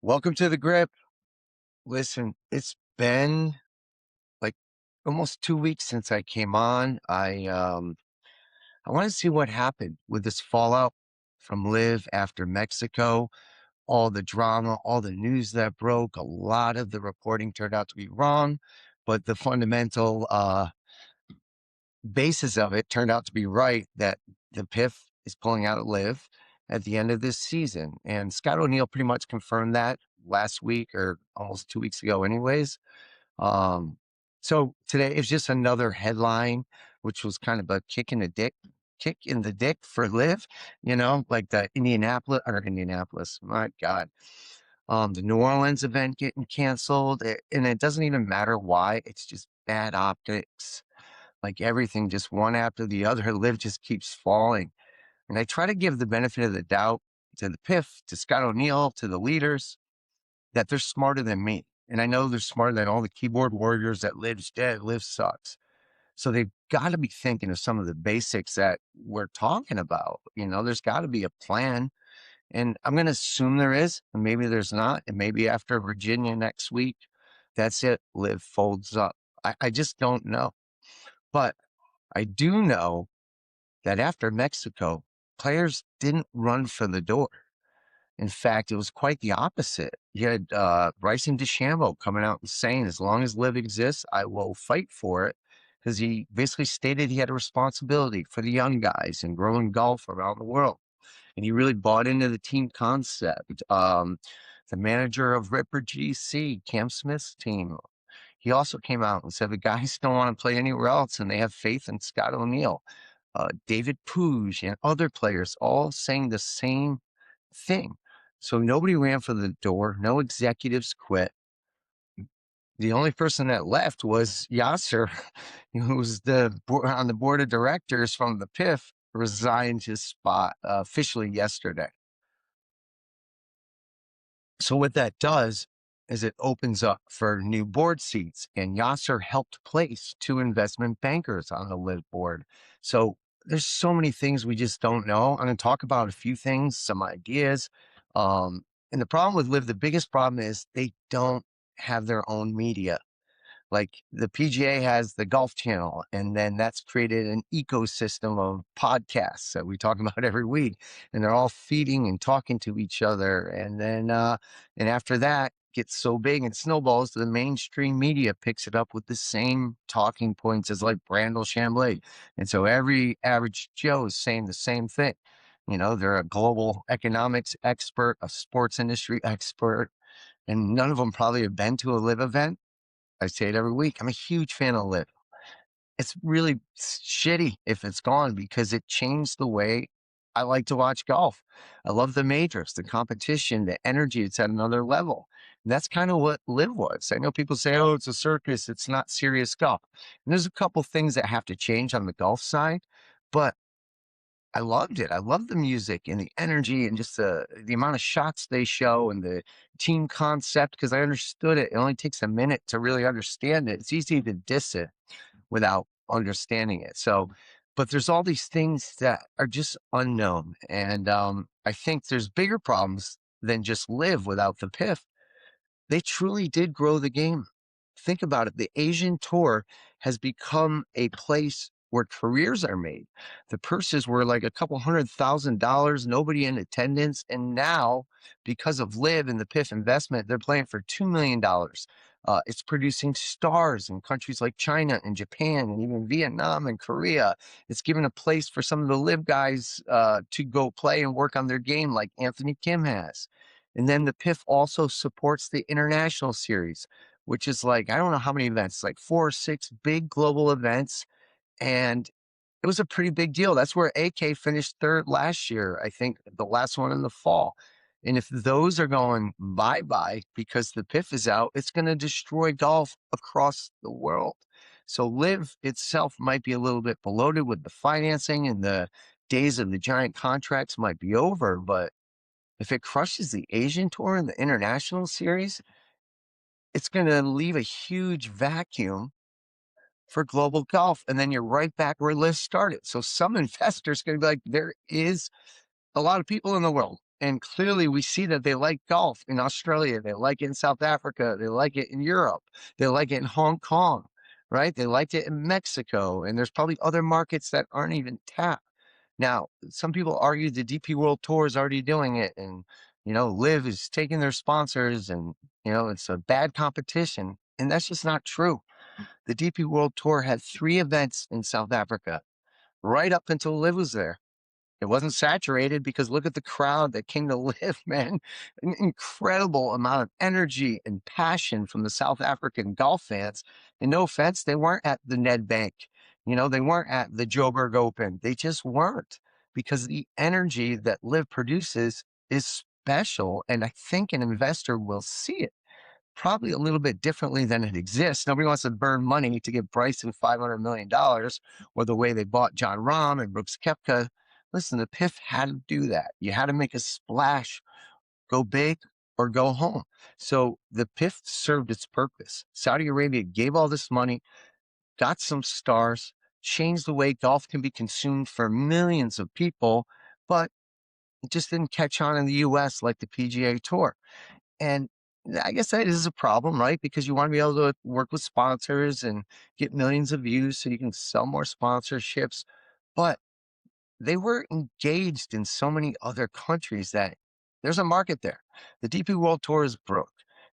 Welcome to the grip. Listen, it's been like almost 2 weeks since I came on. I want to see what happened with this fallout from Live after Mexico, all the drama, all the news that broke. A lot of the reporting turned out to be wrong, but the fundamental basis of it turned out to be right, that the PIF is pulling out of Live at the end of this season. And Scott O'Neill pretty much confirmed that last week or almost 2 weeks ago anyways. So today is just another headline, which was kind of a kick in the dick for Live, like the Indianapolis, my God. The New Orleans event getting canceled, and it doesn't even matter why. It's just bad optics. Like everything, just one after the other. Live just keeps falling. And I try to give the benefit of the doubt to the PIF, to Scott O'Neill, to the leaders, that they're smarter than me. And I know they're smarter than all the keyboard warriors that Live's dead, Live sucks. So they've got to be thinking of some of the basics that we're talking about. There's got to be a plan. And I'm going to assume there is, and maybe there's not. And maybe after Virginia next week, that's it. Live folds up. I just don't know. But I do know that after Mexico, players didn't run for the door. In fact, it was quite the opposite. You had Bryson coming out and saying, as long as Live exists, I will fight for it, because he basically stated he had a responsibility for the young guys and growing golf around the world. And he really bought into the team concept. The manager of Ripper GC, Cam Smith's team, he also came out and said the guys don't want to play anywhere else, and they have faith in Scott O'Neill. David Puig and other players all saying the same thing. So nobody ran for the door. No executives quit. The only person that left was Yasser, who's on the board of directors from the PIF, resigned his spot officially yesterday. So what that does is it opens up for new board seats, and Yasser helped place 2 investment bankers on the Live board. So there's so many things we just don't know. I'm going to talk about a few things, some ideas. And the problem with Live, the biggest problem is they don't have their own media. Like the PGA has the Golf Channel, and then that's created an ecosystem of podcasts that we talk about every week, and they're all feeding and talking to each other. And then, and after that gets so big and snowballs, the mainstream media picks it up with the same talking points as like Brandel Chambly. And so every average Joe is saying the same thing. They're a global economics expert, a sports industry expert, and none of them probably have been to a Live event. I say it every week. I'm a huge fan of Live. It's really shitty if it's gone, because it changed the way I like to watch golf. I love the majors, the competition, the energy. It's at another level. And that's kind of what Live was. I know people say, oh, it's a circus. It's not serious golf. And there's a couple things that have to change on the golf side, but I loved it. I loved the music and the energy and just the amount of shots they show and the team concept, because I understood it. It only takes a minute to really understand it. It's easy to diss it without understanding it. So, but there's all these things that are just unknown. And I think there's bigger problems than just Live without the PIF. They truly did grow the game. Think about it. The Asian tour has become a place where careers are made. The purses were like a couple $100,000, nobody in attendance. And now, because of Live and the PIF investment, they're playing for $2 million. It's producing stars in countries like China and Japan and even Vietnam and Korea. It's given a place for some of the Live guys to go play and work on their game, like Anthony Kim has. And then the PIF also supports the international series, which is like, I don't know how many events, like 4 or 6 big global events. And it was a pretty big deal. That's where AK finished 3rd last year. I think the last one in the fall. And if those are going bye-bye because the PIF is out, it's going to destroy golf across the world. So Live itself might be a little bit bloated with the financing, and the days of the giant contracts might be over, but if it crushes the Asian tour and the international series, it's going to leave a huge vacuum for global golf. And then you're right back where Liv started. So some investors going to be like, there is a lot of people in the world And clearly we see that they like golf in Australia. They like it in South Africa. They like it in Europe. They like it in Hong Kong, right? They liked it in Mexico. And there's probably other markets that aren't even tapped. Now, some people argue the DP World Tour is already doing it. And, LIV is taking their sponsors and, it's a bad competition. And that's just not true. The DP World Tour had 3 events in South Africa right up until LIV was there. It wasn't saturated because look at the crowd that came to LIV, man. An incredible amount of energy and passion from the South African golf fans. And no offense, they weren't at the Nedbank. They weren't at the Joburg Open. They just weren't, because the energy that LIV produces is special. And I think an investor will see it probably a little bit differently than it exists. Nobody wants to burn money to give Bryson $500 million, or the way they bought John Rahm and Brooks Koepka. Listen, the PIF had to do that. You had to make a splash, go big or go home. So the PIF served its purpose. Saudi Arabia gave all this money, got some stars, changed the way golf can be consumed for millions of people, but it just didn't catch on in the US like the PGA Tour. And I guess that is a problem, right? Because you want to be able to work with sponsors and get millions of views so you can sell more sponsorships. But they were engaged in so many other countries that there's a market there. The DP World Tour is broke.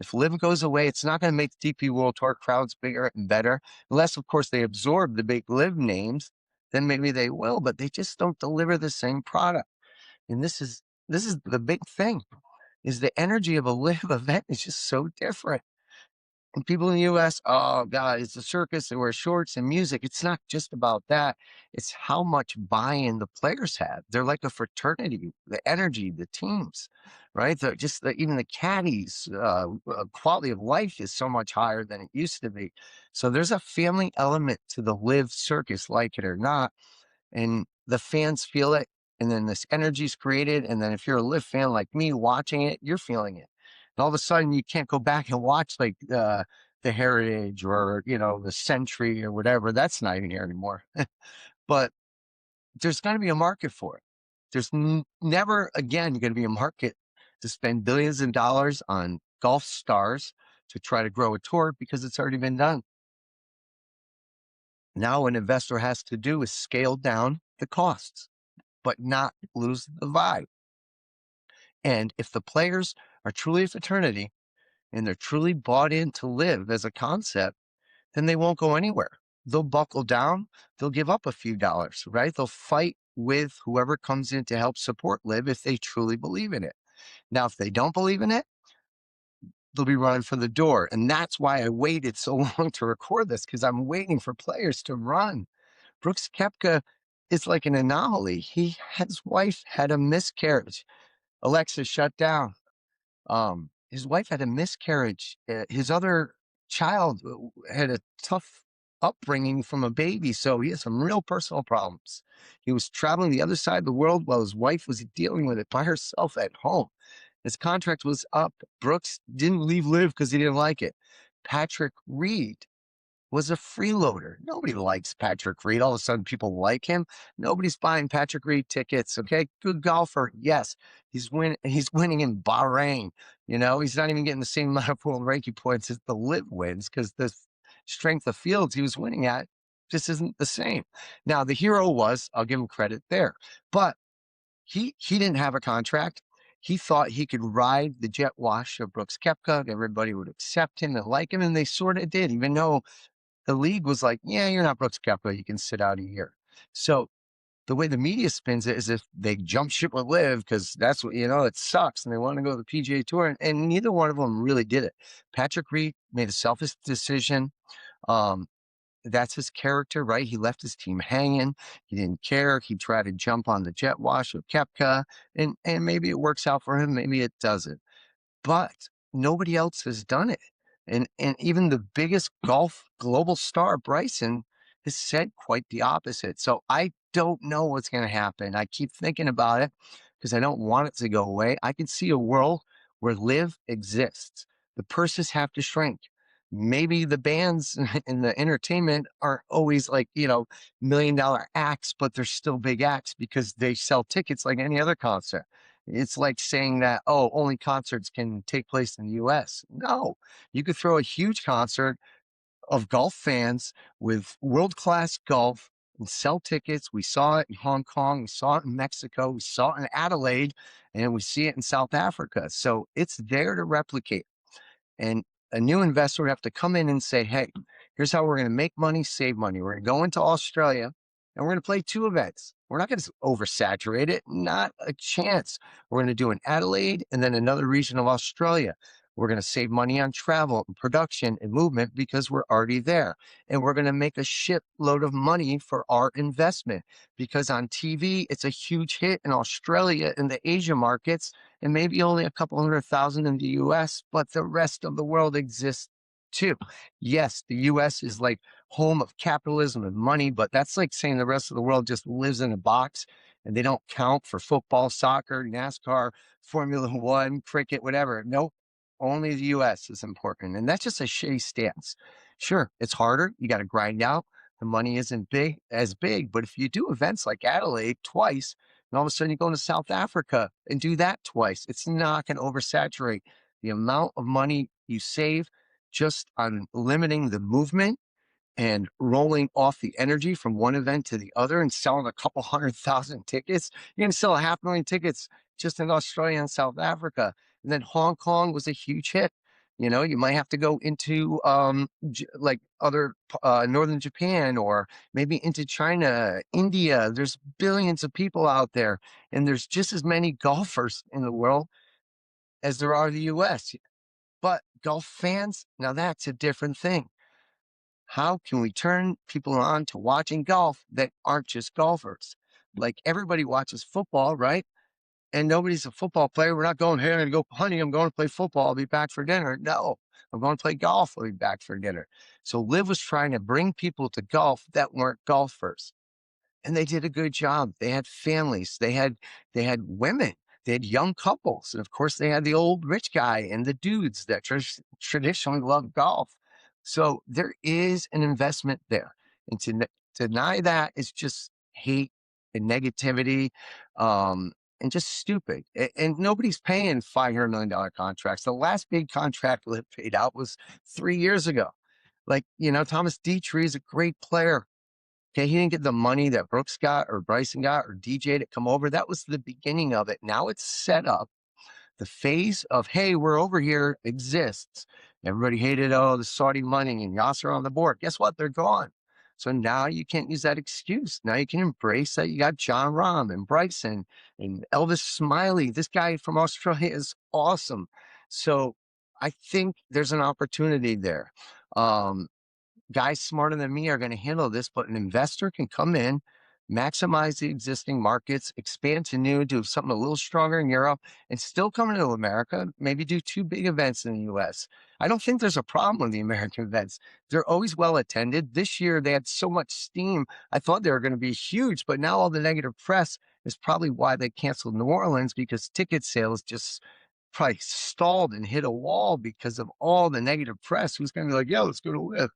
If LIV goes away, it's not going to make the DP World Tour crowds bigger and better, unless, of course, they absorb the big LIV names. Then maybe they will, but they just don't deliver the same product. And this is the big thing, is the energy of a LIV event is just so different. And people in the US, oh God, it's a circus. They wear shorts and music. It's not just about that. It's how much buy-in the players have. They're like a fraternity, the energy, the teams, right? Even the caddies, quality of life is so much higher than it used to be. So there's a family element to the LIV circus, like it or not. And the fans feel it. And then this energy is created. And then if you're a LIV fan like me watching it, you're feeling it. And all of a sudden you can't go back and watch like the Heritage or, the Century or whatever. That's not even here anymore. But there's going to be a market for it. There's never again going to be a market to spend billions of dollars on golf stars to try to grow a tour, because it's already been done. Now what an investor has to do is scale down the costs, but not lose the vibe. And if the players are truly a fraternity and they're truly bought in to LIV as a concept, then they won't go anywhere. They'll buckle down. They'll give up a few dollars, right? They'll fight with whoever comes in to help support LIV if they truly believe in it. Now, if they don't believe in it, they'll be running for the door. And that's why I waited so long to record this, because I'm waiting for players to run. Brooks Koepka is like an anomaly. His wife had a miscarriage. Alexa, shut down. His wife had a miscarriage. His other child had a tough upbringing from a baby, so he had some real personal problems. He was traveling the other side of the world while his wife was dealing with it by herself at home. His contract was up. Brooks didn't leave LIV because he didn't like it. Patrick Reed was a freeloader. Nobody likes Patrick Reed. All of a sudden, people like him. Nobody's buying Patrick Reed tickets. Okay, good golfer. Yes, he's winning in Bahrain. He's not even getting the same amount of world ranking points as the LIV wins, because the strength of fields he was winning at just isn't the same. Now, the hero was, I'll give him credit there, but he didn't have a contract. He thought he could ride the jet wash of Brooks Koepka. Everybody would accept him and like him, and they sort of did, even though the league was like, yeah, you're not Brooks Koepka. You can sit out a year. So the way the media spins it is if they jump ship with LIV, because that's what, it sucks. And they want to go to the PGA Tour. And neither one of them really did it. Patrick Reed made a selfish decision. That's his character, right? He left his team hanging. He didn't care. He tried to jump on the jet wash with Koepka. And maybe it works out for him. Maybe it doesn't. But nobody else has done it. And even the biggest golf global star, Bryson, has said quite the opposite. So I don't know what's going to happen. I keep thinking about it because I don't want it to go away. I can see a world where LIV exists. The purses have to shrink. Maybe the bands and the entertainment aren't always like, $1 million acts, but they're still big acts because they sell tickets like any other concert. It's like saying that, oh, only concerts can take place in the US. No, you could throw a huge concert of golf fans with world-class golf and sell tickets. We saw it in Hong Kong, we saw it in Mexico, we saw it in Adelaide, and we see it in South Africa. So it's there to replicate. And a new investor would have to come in and say, hey, here's how we're going to make money, save money. We're going to go into Australia and we're going to play 2 events. We're not going to oversaturate it, not a chance. We're going to do an Adelaide and then another region of Australia. We're going to save money on travel and production and movement because we're already there. And we're going to make a shitload of money for our investment because on TV, it's a huge hit in Australia and the Asia markets, and maybe only a couple 100,000 in the US, but the rest of the world exists too. Yes, the US is like home of capitalism and money, but that's like saying the rest of the world just lives in a box and they don't count for football, soccer, NASCAR, Formula One, cricket, whatever. Nope. Only the US is important. And that's just a shitty stance. Sure, it's harder. You got to grind out. The money isn't big, but if you do events like Adelaide twice, and all of a sudden you go into South Africa and do that twice, it's not going to oversaturate the amount of money you save just on limiting the movement and rolling off the energy from one event to the other and selling a couple 100,000 tickets. You're going to sell 500,000 tickets just in Australia and South Africa. And then Hong Kong was a huge hit. You know, you might have to go into like other northern Japan or maybe into China, India. There's billions of people out there, and there's just as many golfers in the world as there are the US. But golf fans, now that's a different thing. How can we turn people on to watching golf that aren't just golfers? Like everybody watches football, right? And nobody's a football player. We're not going, hey, I'm going to go hunting. I'm going to play football. I'll be back for dinner. No, I'm going to play golf. I'll be back for dinner. So Liv was trying to bring people to golf that weren't golfers, and they did a good job. They had families, they had women, they had young couples, and of course they had the old rich guy and the dudes that traditionally love golf. So there is an investment there, and to deny that is just hate and negativity, and just stupid. And nobody's paying $500 million contracts. The last big contract Liv paid out was 3 years ago. Like, Thomas Dietrich is a great player. Okay, he didn't get the money that Brooks got or Bryson got or DJ to come over. That was the beginning of it. Now it's set up. The phase of, hey, we're over here exists. Everybody hated, oh, the Saudi money and Yasser on the board. Guess what? They're gone. So now you can't use that excuse. Now you can embrace that you got John Rahm and Bryson and Elvis Smiley. This guy from Australia is awesome. So I think there's an opportunity there. Guys smarter than me are going to handle this, but an investor can come in, maximize the existing markets, expand to new, do something a little stronger in Europe, and still come into America, maybe do 2 big events in the US. I don't think there's a problem with the American events. They're always well attended. This year, they had so much steam. I thought they were going to be huge, but now all the negative press is probably why they canceled New Orleans, because ticket sales just probably stalled and hit a wall because of all the negative press. Who's going to be like, yeah, let's go to LIV.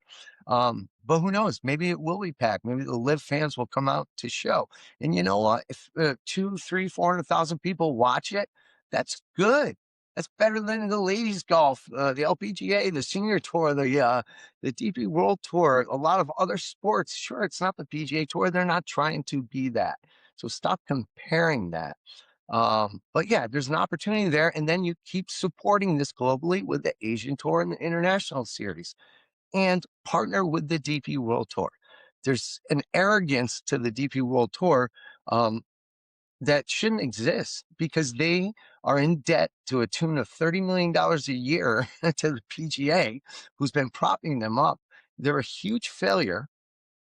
But who knows? Maybe it will be packed. Maybe the LIV fans will come out to show. And you know what? If 2, 3, 400,000 people watch it, that's good. That's better than the ladies golf, the LPGA, the senior tour, the DP World Tour, a lot of other sports. Sure, it's not the PGA Tour. They're not trying to be that. So stop comparing that. But yeah, there's an opportunity there. And then you keep supporting this globally with the Asian Tour and the International Series, and partner with the DP World Tour. There's an arrogance to the DP World Tour that shouldn't exist, because they are in debt to a tune of $30 million a year to the PGA, who's been propping them up. They're a huge failure.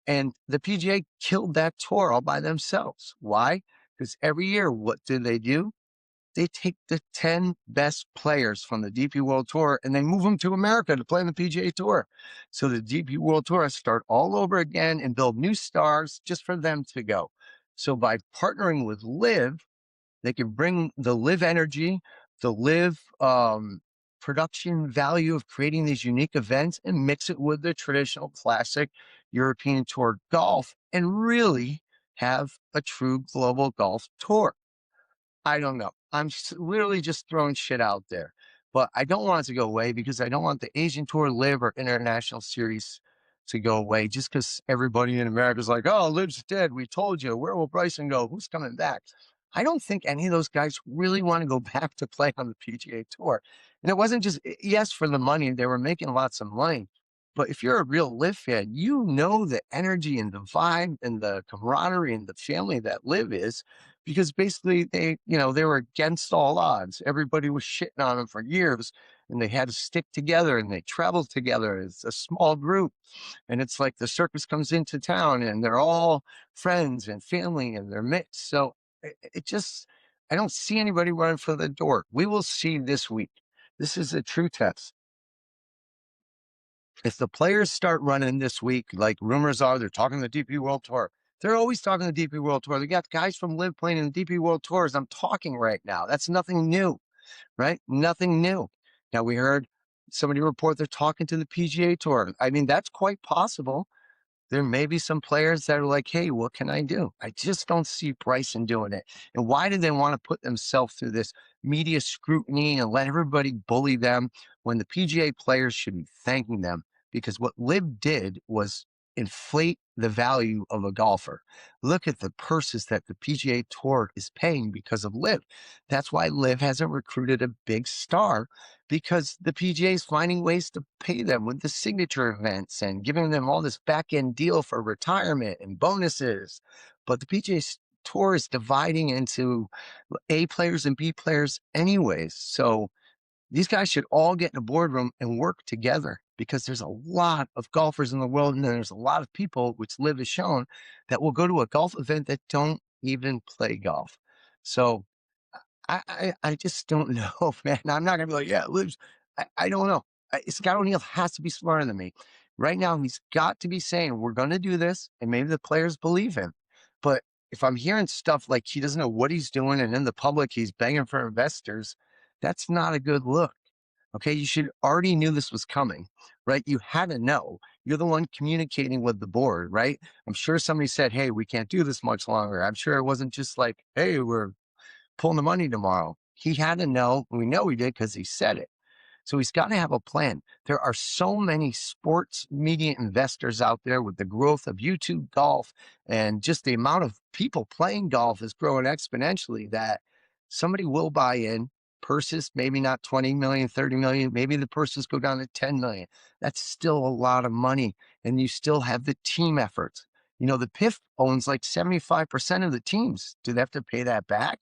And the PGA killed that tour all by themselves. Why? Because every year, what do? They take the 10 best players from the DP World Tour and they move them to America to play in the PGA Tour. So the DP World Tour has to start all over again and build new stars just for them to go. So by partnering with LIV, they can bring the LIV energy, the LIV production value of creating these unique events, and mix it with the traditional classic European Tour golf and really have a true global golf tour. I don't know. literally just throwing shit out there. But I don't want it to go away because I don't want the Asian Tour, Live, or International Series to go away just because everybody in America is like, oh, Live's dead. We told you. Where will Bryson go? Who's coming back? I don't think any of those guys really want to go back to play on the PGA Tour. And it wasn't just, yes, for the money. They were making lots of money. But if you're a real Live fan, you know the energy and the vibe and the camaraderie and the family that Live is, because basically they were against all odds. Everybody was shitting on them for years, and they had to stick together, and they traveled together as a small group. And it's like the circus comes into town, and they're all friends and family in their midst. So it just, I don't see anybody running for the door. We will see this week. This is a true test. If the players start running this week, like rumors are, they're talking the DP World Tour. They're always talking the DP World Tour. They got guys from Live playing in the DP World Tours. I'm talking right now. That's nothing new, right? Nothing new. Now we heard somebody report they're talking to the PGA Tour. I mean, that's quite possible. There may be some players that are like, hey, what can I do? I just don't see Bryson doing it. And why do they want to put themselves through this media scrutiny and let everybody bully them when the PGA players should be thanking them? Because what Liv did was inflate the value of a golfer. Look at the purses that the PGA Tour is paying because of Liv. That's why Liv hasn't recruited a big star, because the PGA is finding ways to pay them with the signature events and giving them all this back end deal for retirement and bonuses. But the PGA Tour is dividing into A players and B players anyways. So these guys should all get in a boardroom and work together, because there's a lot of golfers in the world, and there's a lot of people, which Liv has shown, that will go to a golf event that don't even play golf. So I just don't know, man. I'm not gonna be like, yeah, Liv's. I don't know. Scott O'Neill has to be smarter than me. Right now, he's got to be saying, we're going to do this, and maybe the players believe him. But if I'm hearing stuff like he doesn't know what he's doing, and in the public he's begging for investors, that's not a good look. Okay, you should already knew this was coming, right? You had to know. You're the one communicating with the board, right? I'm sure somebody said, hey, we can't do this much longer. I'm sure it wasn't just like, hey, we're pulling the money tomorrow. He had to know. We know he did because he said it. So he's got to have a plan. There are so many sports media investors out there with the growth of YouTube golf, and just the amount of people playing golf is growing exponentially, that somebody will buy in. Purses, maybe not 20 million, 30 million. Maybe the purses go down to 10 million. That's still a lot of money. And you still have the team efforts. The PIF owns like 75% of the teams. Do they have to pay that back?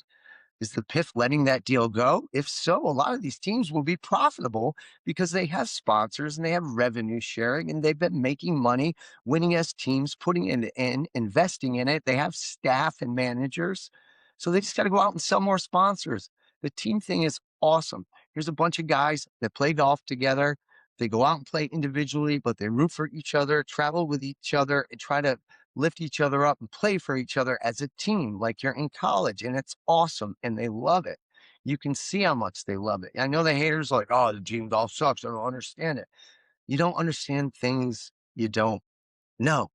Is the PIF letting that deal go? If so, a lot of these teams will be profitable because they have sponsors and they have revenue sharing, and they've been making money, winning as teams, putting it in, investing in it. They have staff and managers. So they just got to go out and sell more sponsors. The team thing is awesome. Here's a bunch of guys that play golf together. They go out and play individually, but they root for each other, travel with each other, and try to lift each other up and play for each other as a team, like you're in college. And it's awesome. And they love it. You can see how much they love it. I know the haters are like, oh, the team golf sucks. I don't understand it. You don't understand things you don't know.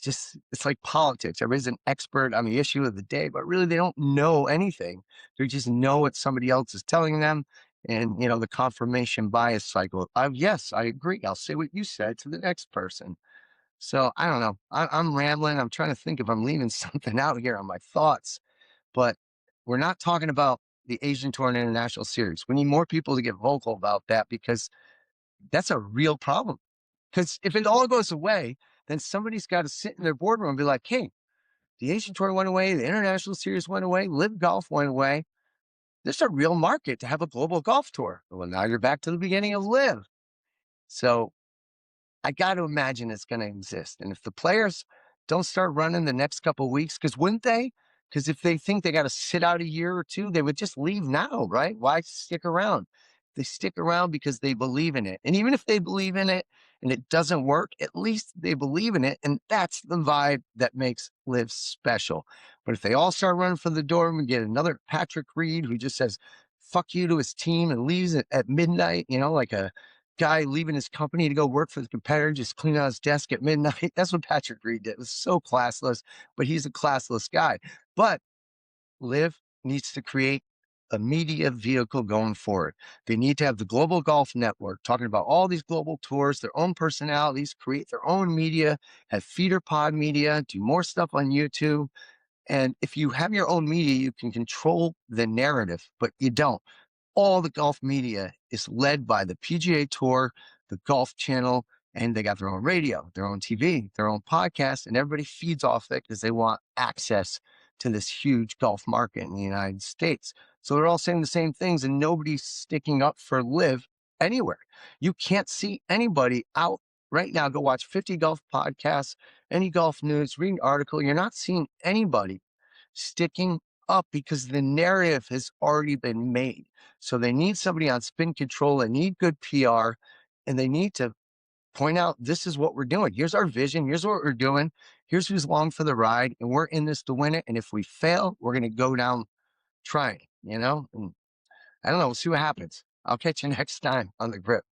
It's like politics. Everybody's an expert on the issue of the day, but really they don't know anything. They just know what somebody else is telling them. And, the confirmation bias cycle. Yes, I agree. I'll say what you said to the next person. So I don't know. I'm rambling. I'm trying to think if I'm leaving something out here on my thoughts, but we're not talking about the Asian Tour and International Series. We need more people to get vocal about that, because that's a real problem. Because if it all goes away, then somebody's got to sit in their boardroom and be like, hey, the Asian Tour went away, the International Series went away, Live Golf went away. There's a real market to have a global golf tour. Well, now you're back to the beginning of Live. So I got to imagine it's going to exist. And if the players don't start running the next couple of weeks, because wouldn't they? Because if they think they got to sit out a year or two, they would just leave now, right? Why stick around? They stick around because they believe in it. And even if they believe in it and it doesn't work, at least they believe in it. And that's the vibe that makes Live special. But if they all start running for the door and we get another Patrick Reed who just says, fuck you to his team and leaves at midnight, like a guy leaving his company to go work for the competitor, just clean out his desk at midnight. That's what Patrick Reed did. It was so classless, but he's a classless guy. But Liv needs to create a media vehicle going forward. They need to have the global golf network talking about all these global tours, their own personalities, create their own media, have feeder pod media, do more stuff on YouTube. And if you have your own media, you can control the narrative, but you don't. All the golf media is led by the PGA Tour, the Golf Channel, and they got their own radio, their own TV, their own podcast, and everybody feeds off it because they want access to this huge golf market in the United States. So they're all saying the same things, and nobody's sticking up for LIV anywhere. You can't see anybody out right now. Go watch 50 golf podcasts, any golf news, read an article. You're not seeing anybody sticking up because the narrative has already been made. So they need somebody on spin control. They need good PR, and they need to point out, this is what we're doing. Here's our vision. Here's what we're doing. Here's who's along for the ride. And we're in this to win it. And if we fail, we're going to go down trying, And I don't know. We'll see what happens. I'll catch you next time on the grip.